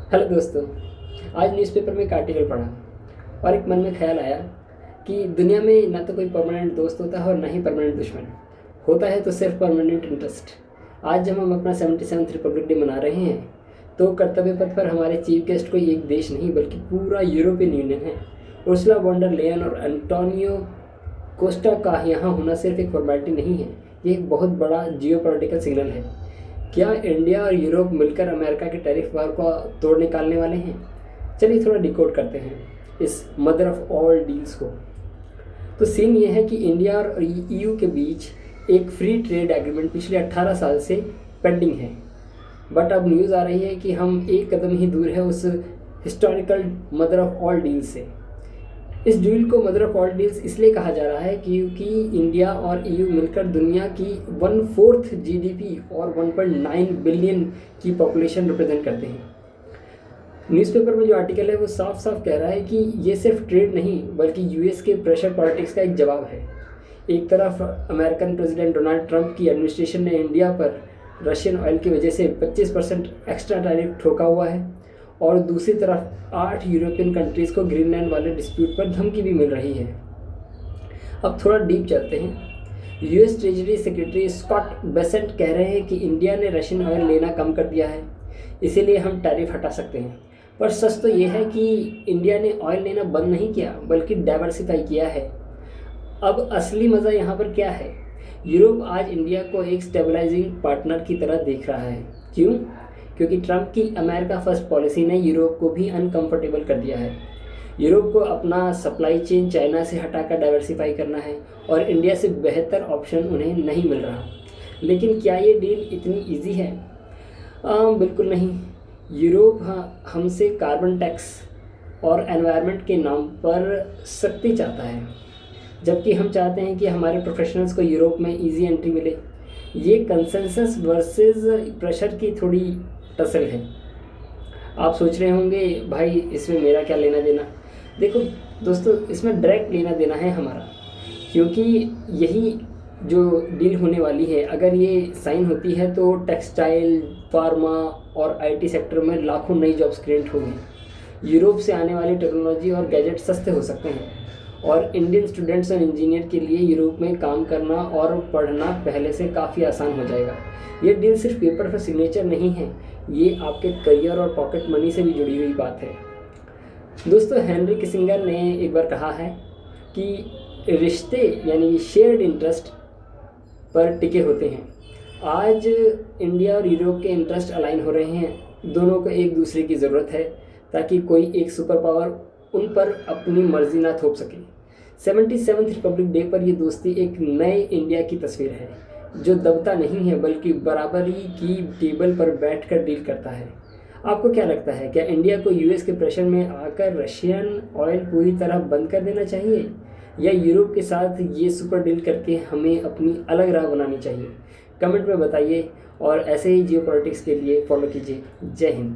Hello दोस्तों। आज newspaper में एक आर्टिकल पढ़ा और एक मन में ख्याल आया कि दुनिया में ना तो कोई परमानेंट दोस्त होता है और ना ही परमानेंट दुश्मन। होता है तो सिर्फ परमानेंट इंटरेस्ट। आज जब हम अपना 77th रिपब्लिक डे मना रहे हैं तो कर्तव्य पथ पर हमारे चीफ गेस्ट कोई एक देश नहीं बल्कि पूरा यूरोपियन यूनियन है। उर्सुला वॉन डर लेयन और एंटोनियो कोस्टा का यहाँ होना सिर्फ एक फॉर्मेलिटी नहीं है, ये एक बहुत बड़ा जियो पॉलिटिकल सिग्नल है। क्या इंडिया और यूरोप मिलकर अमेरिका के टैरिफ वार को तोड़ निकालने वाले हैं? चलिए थोड़ा डिकोड करते हैं इस मदर ऑफ ऑल डील्स को। तो सीन ये है कि इंडिया और ईयू के बीच एक फ्री ट्रेड एग्रीमेंट पिछले 18 साल से पेंडिंग है, बट अब न्यूज़ आ रही है कि हम एक कदम ही दूर है उस historical mother of all deals से। इस डील को मदर ऑफ ऑल डील्स इसलिए कहा जा रहा है क्योंकि इंडिया और ईयू मिलकर दुनिया की 1/4 जीडीपी और 1.9 बिलियन की पॉपुलेशन रिप्रेजेंट करते हैं। न्यूज़पेपर में जो आर्टिकल है वो साफ साफ कह रहा है कि ये सिर्फ ट्रेड नहीं बल्कि यूएस के प्रेशर पॉलिटिक्स का एक जवाब है। एक तरफ अमेरिकन प्रेसिडेंट डोनाल्ड ट्रंप की एडमिनिस्ट्रेशन ने इंडिया पर रशियन ऑयल की वजह से 25% एक्स्ट्रा टैरिफ ठोका हुआ है और दूसरी तरफ 8 यूरोपियन कंट्रीज़ को ग्रीनलैंड वाले डिस्प्यूट पर धमकी भी मिल रही है। अब थोड़ा डीप चलते हैं। US treasury secretary Scott Bessent कह रहे हैं कि इंडिया ने रशियन ऑयल लेना कम कर दिया है, इसीलिए हम टैरिफ हटा सकते हैं। पर सच तो ये है कि इंडिया ने ऑयल लेना बंद नहीं किया बल्कि डाइवर्सिफाई किया है। अब असली मज़ा यहाँ पर क्या है? यूरोप आज इंडिया को एक स्टेबलाइजिंग पार्टनर की तरह देख रहा है। क्यों? क्योंकि ट्रंप की अमेरिका फर्स्ट पॉलिसी ने यूरोप को भी अनकंफर्टेबल कर दिया है। यूरोप को अपना सप्लाई चेन चाइना से हटाकर डाइवर्सिफाई करना है और इंडिया से बेहतर ऑप्शन उन्हें नहीं मिल रहा। लेकिन क्या ये डील इतनी इजी है? बिल्कुल नहीं। यूरोप हमसे कार्बन टैक्स और एनवायरनमेंट के नाम पर सख्ती चाहता है, जबकि हम चाहते हैं कि हमारे प्रोफेशनल्स को यूरोप में इजी एंट्री मिले। ये कंसेंसस वर्सेस प्रेशर की थोड़ी टसल है। आप सोच रहे होंगे भाई इसमें मेरा क्या लेना देना। देखो दोस्तों, इसमें डायरेक्ट लेना देना है हमारा, क्योंकि यही जो डील होने वाली है अगर ये साइन होती है तो टेक्सटाइल, फार्मा और आईटी सेक्टर में लाखों नई जॉब्स क्रिएट होंगी। यूरोप से आने वाली टेक्नोलॉजी और गैजेट सस्ते हो सकते हैं और इंडियन स्टूडेंट्स और इंजीनियर के लिए यूरोप में काम करना और पढ़ना पहले से काफ़ी आसान हो जाएगा। ये डील सिर्फ पेपर पर सिग्नेचर नहीं है, ये आपके करियर और पॉकेट मनी से भी जुड़ी हुई बात है। दोस्तों, हेनरी किसिंगर ने एक बार कहा है कि रिश्ते यानी शेयर्ड इंटरेस्ट पर टिके होते हैं। आज इंडिया और यूरोप के इंटरेस्ट अलाइन हो रहे हैं। दोनों को एक दूसरे की ज़रूरत है ताकि कोई एक सुपर पावर उन पर अपनी मर्जी ना थोप सके। 77th रिपब्लिक डे पर यह दोस्ती एक नए इंडिया की तस्वीर है जो दबता नहीं है बल्कि बराबरी की टेबल पर बैठकर डील करता है। आपको क्या लगता है, क्या इंडिया को यूएस के प्रेशर में आकर रशियन ऑयल पूरी तरह बंद कर देना चाहिए या यूरोप के साथ ये सुपर डील करके हमें अपनी अलग राह बनानी चाहिए? कमेंट में बताइए और ऐसे ही जियो पॉलिटिक्स के लिए फॉलो कीजिए। जय हिंद।